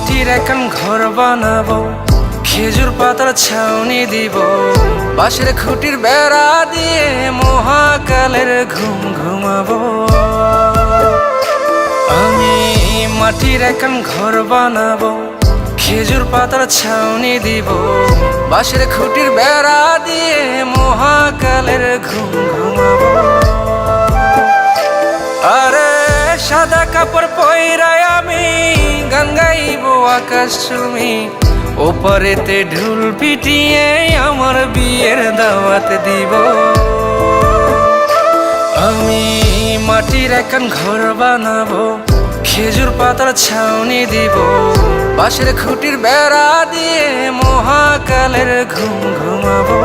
মাটির এখন ঘর বানাবো, খেজুর পাতার ছাউনি দিব, বাঁশের খুঁটির বেড়া দিয়ে মহাকালের ঘুম ঘুমাবো। আমি মাটির এখন ঘর বানাবো, খেজুর পাতার ছাউনি দিব, বাঁশের খুঁটির বেড়া দিয়ে মহাকালের ঘুম ঘুমাবো। আরে সাদা কাপড় পইরায় আমি গান গাইবো আকাশ চুমি, ওপারেতে ঢোল পিটিয়ে আমার বিয়ের দাওয়াত দিব। আমি মাটির এখন ঘর বানাবো, খেজুর পাতার ছাউনি দিব, বাঁশের খুঁটির বেড়া দিয়ে মহাকালের ঘুম ঘুমাবো।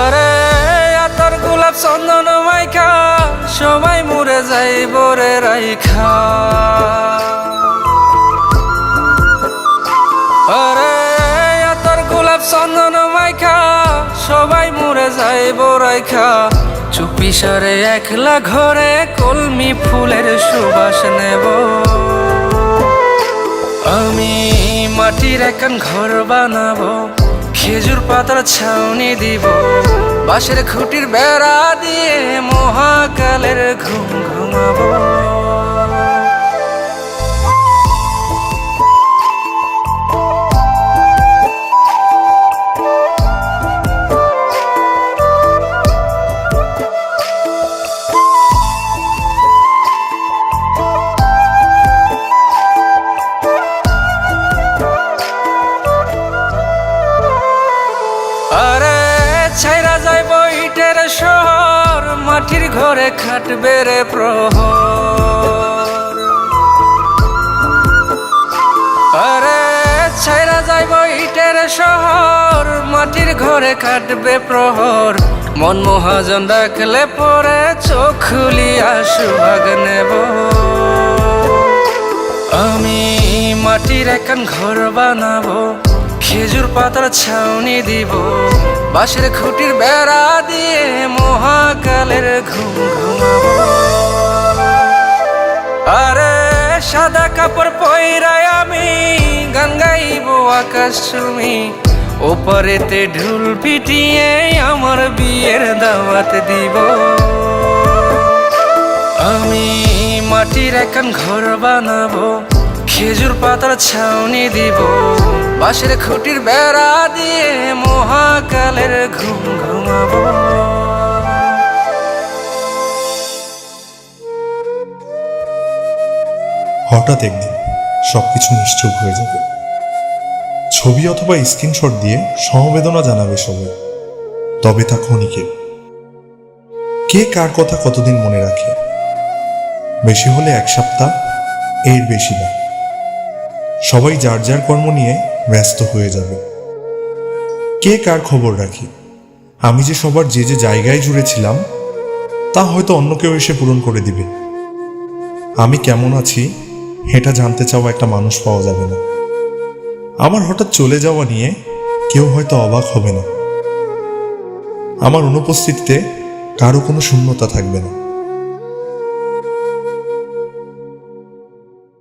আরে আতর গোলাপ চন্দন মাইখা সবাই মরে যাইব রে রাইখা। আরে আতর গোলাপ চন্দন মাইখা সবাই মরে যাইব রাইখা, চুপি সারে একলা ঘরে কলমি ফুলের সুবাস নেব। আমি মাটির এখন ঘর বানাবো, খেজুর পাতার ছাউনি দিব, বাঁশের খুঁটির বেড়া দিয়ে মহাকালের ঘুম ঘুমাবো। আরে ছাইরা যাইব ইটের শহর, মাটির ঘরে খাটবে রে প্রহর। আরে ছাইরা যাইব ইটের শহর, মাটির ঘরে খাটবে প্রহর, মন মহাজন ডাকলে পরে চোখ খুলিয়া সুভাগ নেব। আমি মাটির এখন ঘর বানাবো, খেজুর পাতার ছাউনি দিব, বাঁশের খুঁটির বেড়া দিয়ে মহাকালের ঘুম ঘুমাবো। আরে সাদা কাপড় পইরায় আমি গান গাইবো আকাশ চুমি, ওপারেতে ঢোল পিটিয়ে আমার বিয়ের দাওয়াত দিব। আমি মাটির এখন ঘর বানাবো, খেজুর পাতার ছাউনি দিব, বাঁশের খুঁটির বেড়া দিয়ে মহাকালের ঘুম ঘুমাবো। হঠাৎ একদিন সবকিছু নিশ্চুপ হয়ে যাবে। ছবি অথবা স্ক্রিনশট দিয়ে সমবেদনা জানাবে সবাই, তবে তা ক্ষণিকের। কে কার কথা কতদিন মনে রাখে? বেশি হলে 1 সপ্তাহ, এর বেশি না। সবাই যার যার কর্ম নিয়ে ব্যস্ত হয়ে যাবে। কে কার খবর রাখি? আমি যে সবার যে যে জায়গায় জুড়েছিলাম তা হয়তো অন্য কেউ এসে পূরণ করে দিবে। আমি কেমন আছি এটা জানতে চাওয়া একটা মানুষ পাওয়া যাবে না। আমার হঠাৎ চলে যাওয়া নিয়ে কেউ হয়তো অবাক হবে না। আমার অনুপস্থিতিতে কারো কোনো শূন্যতা থাকবে না।